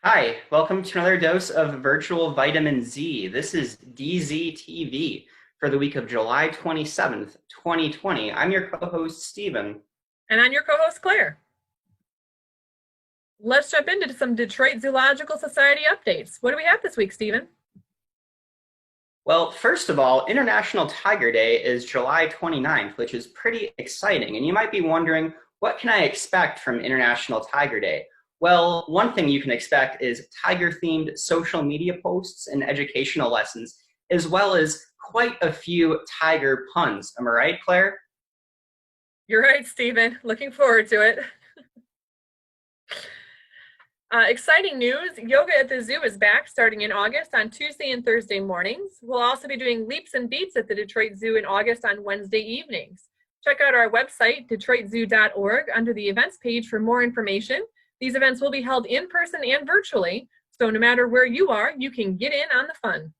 Hi, welcome to another dose of virtual vitamin Z. This is DZTV for the week of July 27th, 2020. I'm your co-host, Stephen. And I'm your co-host, Claire. Let's jump into some Detroit Zoological Society updates. What do we have this week, Stephen? Well, first of all, International Tiger Day is July 29th, which is pretty exciting. And you might be wondering, what can I expect from International Tiger Day? Well, one thing you can expect is tiger-themed social media posts and educational lessons, as well as quite a few tiger puns. Am I right, Claire? You're right, Stephen. Looking forward to it. Exciting news, yoga at the zoo is back starting in August on Tuesday and Thursday mornings. We'll also be doing leaps and beats at the Detroit Zoo in August on Wednesday evenings. Check out our website, detroitzoo.org, under the events page for more information. These events will be held in person and virtually, so no matter where you are, you can get in on the fun.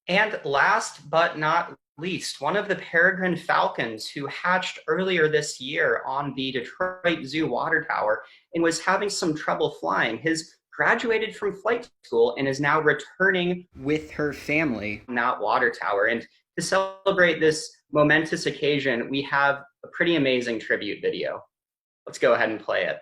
And last but not least, one of the peregrine falcons who hatched earlier this year on the Detroit Zoo water tower and was having some trouble flying, has graduated from flight school and is now returning with her family on that water tower. And to celebrate this momentous occasion, we have a pretty amazing tribute video. Let's go ahead and play it.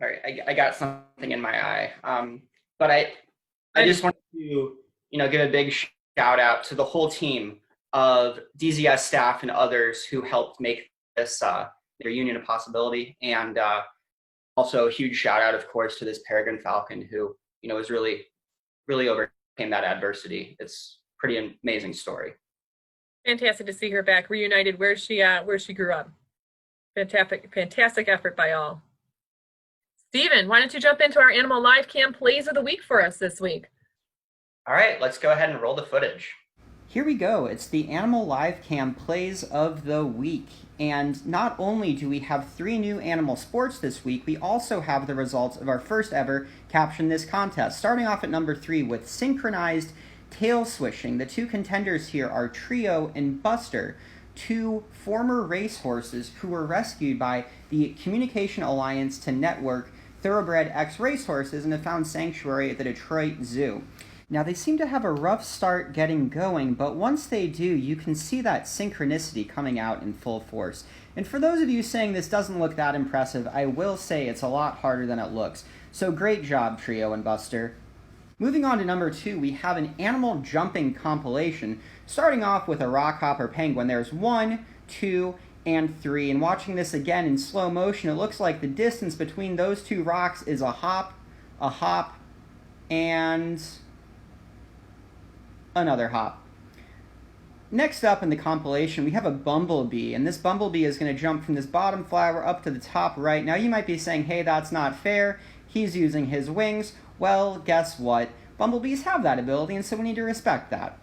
All right, I got something in my eye. But I just want to, give a big shout out to the whole team of DZS staff and others who helped make this their union a possibility. And also a huge shout out, of course, to this peregrine falcon who, was really overcame that adversity. It's a pretty amazing story. Fantastic to see her back reunited where she grew up. Fantastic effort by all. Stephen, why don't you jump into our animal live cam plays of the week for us this week? All right, let's go ahead and roll the footage. Here we go. It's the Animal Live Cam Plays of the Week. And not only do we have 3 new animal sports this week, we also have the results of our first ever Caption This contest. Starting off at number 3 with synchronized tail swishing. The 2 contenders here are Trio and Buster, 2 former racehorses who were rescued by the Communication Alliance to network Thoroughbred X racehorses and have found sanctuary at the Detroit Zoo. Now, they seem to have a rough start getting going, but once they do, you can see that synchronicity coming out in full force. And for those of you saying this doesn't look that impressive, I will say it's a lot harder than it looks. So great job, Trio and Buster. Moving on to number 2, we have an animal jumping compilation, starting off with a rockhopper penguin. There's 1, 2, and 3. And watching this again in slow motion, it looks like the distance between those 2 rocks is a hop, and another hop. Next up in the compilation, we have a bumblebee, and this bumblebee is going to jump from this bottom flower up to the top right. Now you might be saying, hey, that's not fair. He's using his wings. Well, guess what? Bumblebees have that ability, and so we need to respect that.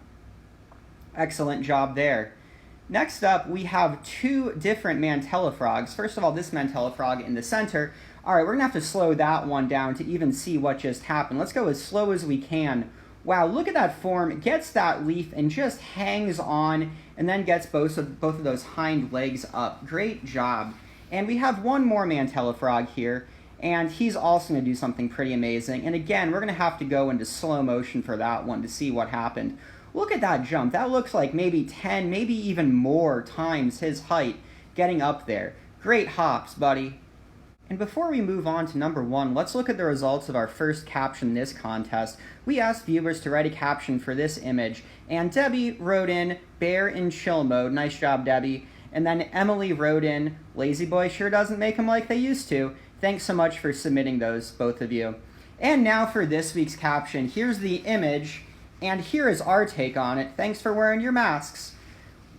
Excellent job there. Next up, we have 2 different mantella frogs. First of all, this mantella frog in the center. All right, we're going to have to slow that one down to even see what just happened. Let's go as slow as we can. Wow, look at that form. It gets that leaf and just hangs on and then gets both of those hind legs up. Great job. And we have one more mantella frog here, and he's also going to do something pretty amazing. And again, we're going to have to go into slow motion for that one to see what happened. Look at that jump. That looks like maybe 10, maybe even more times his height getting up there. Great hops, buddy. And before we move on to number 1, let's look at the results of our first Caption This contest. We asked viewers to write a caption for this image, and Debbie wrote in bear in chill mode. Nice job, Debbie. And then Emily wrote in, "Lazy Boy sure doesn't make them like they used to." Thanks so much for submitting those, both of you. And now for this week's caption. Here's the image, and here is our take on it. Thanks for wearing your masks.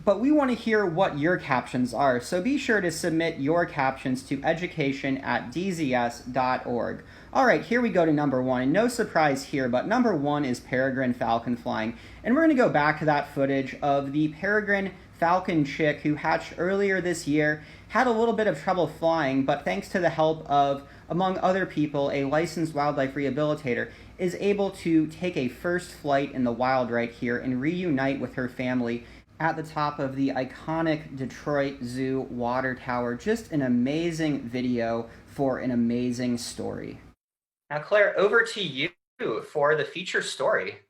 But we want to hear what your captions are, so be sure to submit your captions to education@dzs.org. All right, here we go to number one, and no surprise here, but number one is peregrine falcon flying. And we're going to go back to that footage of the peregrine falcon chick who hatched earlier this year, had a little bit of trouble flying, but thanks to the help of, among other people, a licensed wildlife rehabilitator, is able to take a first flight in the wild right here and reunite with her family at the top of the iconic Detroit Zoo water tower. Just an amazing video for an amazing story. Now, Claire, over to you for the feature story.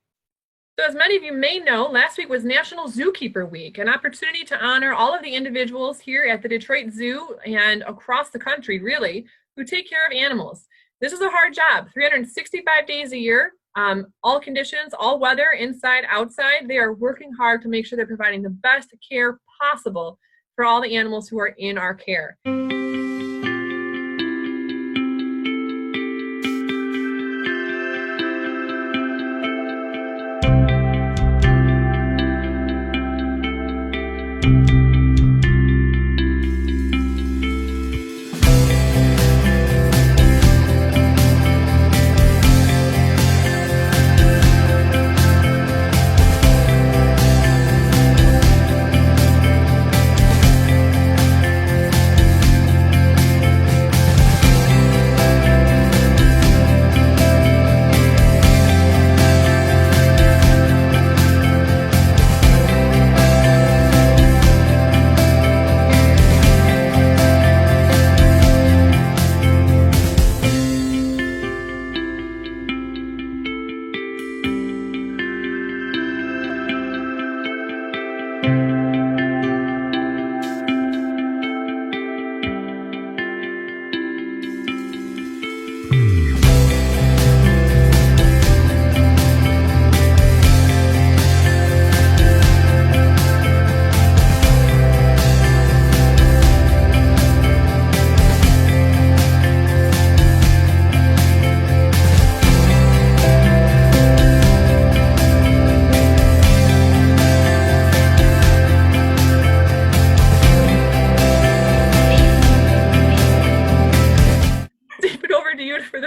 So as many of you may know, last week was National Zookeeper Week, an opportunity to honor all of the individuals here at the Detroit Zoo and across the country, really, who take care of animals. This is a hard job, 365 days a year. All conditions, all weather, inside, outside, they are working hard to make sure they're providing the best care possible for all the animals who are in our care.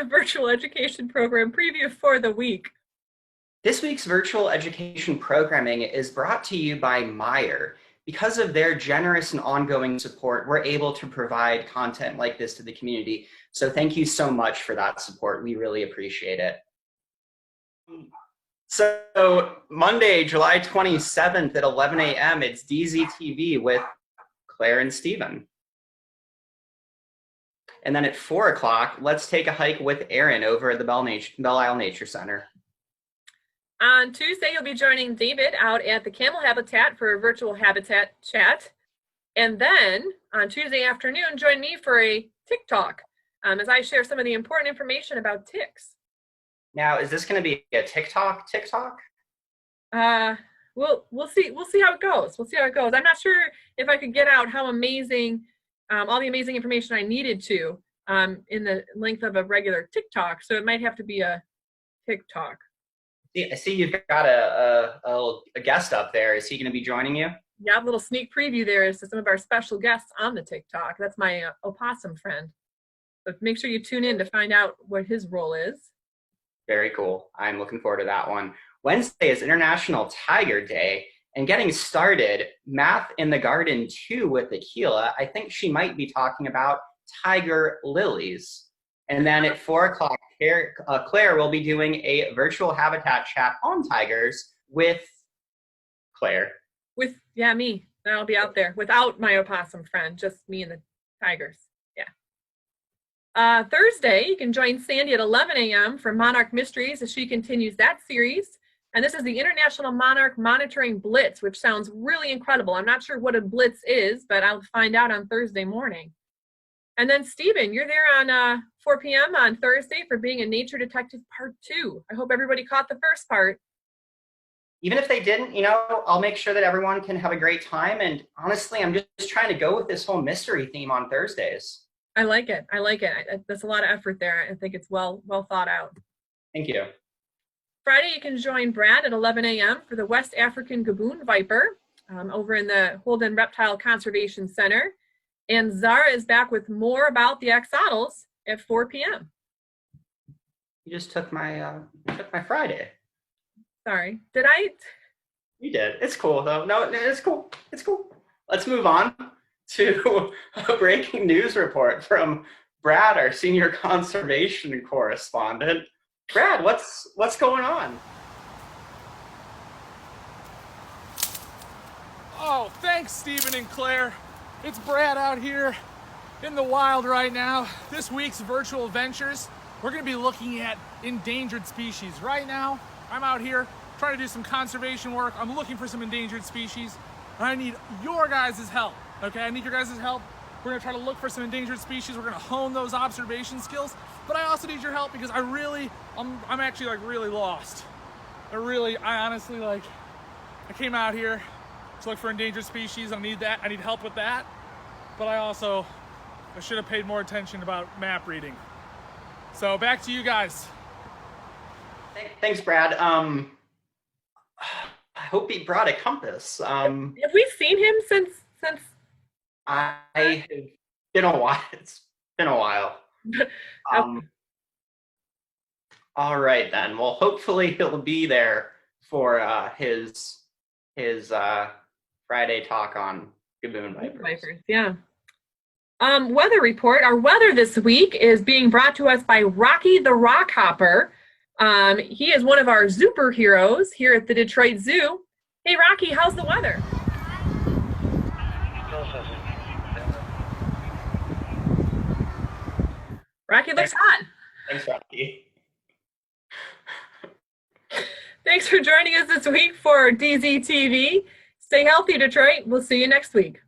Virtual education program preview for the week. This week's virtual education programming is brought to you by Meijer. Because of their generous and ongoing support, we're able to provide content like this to the community. So thank you so much for that support. We really appreciate it. So Monday, July 27th at 11 a.m., it's DZTV with Claire and Stephen. And then at 4 o'clock, let's take a hike with Erin over at the Belle Isle Nature Center. On Tuesday, you'll be joining David out at the Camel Habitat for a virtual habitat chat. And then on Tuesday afternoon, join me for a TikTok as I share some of the important information about ticks. Now, is this going to be a TikTok? We'll see how it goes. We'll see how it goes. I'm not sure if I could get out how amazing all the amazing information I needed to in the length of a regular TikTok. So it might have to be a TikTok. I see you've got a guest up there. Is he going to be joining you? Yeah, a little sneak preview there is to some of our special guests on the TikTok. That's my opossum friend. So make sure you tune in to find out what his role is. Very cool. I'm looking forward to that one. Wednesday is International Tiger Day. And getting started, Math in the Garden 2 with Akila, I think she might be talking about tiger lilies. And then at 4 o'clock, Claire will be doing a virtual habitat chat on tigers with Claire. Me. I'll be out there without my opossum friend, just me and the tigers. Yeah. Thursday, you can join Sandy at 11 a.m. for Monarch Mysteries as she continues that series. And this is the International Monarch Monitoring Blitz, which sounds really incredible. I'm not sure what a blitz is, but I'll find out on Thursday morning. And then, Stephen, you're there on 4 p.m. on Thursday for Being a Nature Detective Part 2. I hope everybody caught the first part. even if they didn't, you know, I'll make sure that everyone can have a great time. And honestly, I'm just trying to go with this whole mystery theme on Thursdays. I like it. I like it. That's a lot of effort there. I think it's well thought out. Thank you. Friday, you can join Brad at 11 a.m. for the West African Gaboon Viper over in the Holden Reptile Conservation Center. And Zara is back with more about the axolotls at 4 p.m. You just took my Friday. Sorry. Did I? You did. It's cool, though. No, it's cool. It's cool. Let's move on to a breaking news report from Brad, our senior conservation correspondent. Brad, what's going on? Oh, thanks, Stephen and Claire. It's Brad out here in the wild right now. This week's virtual ventures, we're going to be looking at endangered species. Right now, I'm out here trying to do some conservation work. I'm looking for some endangered species. And I need your guys' help, okay? I need your guys' help. We're going to try to look for some endangered species. We're going to hone those observation skills. But I also need your help because I'm actually like really lost. I honestly I came out here to look for endangered species. I need help with that. But I should have paid more attention about map reading. So back to you guys. Thanks, Brad. I hope he brought a compass. Have we seen him since? It's been a while. It's been a while. All right then. Well, hopefully he'll be there for his Friday talk on Gaboon Vipers. Yeah. Weather report. Our weather this week is being brought to us by Rocky the Rockhopper. He is one of our superheroes here at the Detroit Zoo. Hey, Rocky, how's the weather? Rocky looks hot. Thanks, Rocky. Thanks for joining us this week for DZTV. Stay healthy, Detroit. We'll see you next week.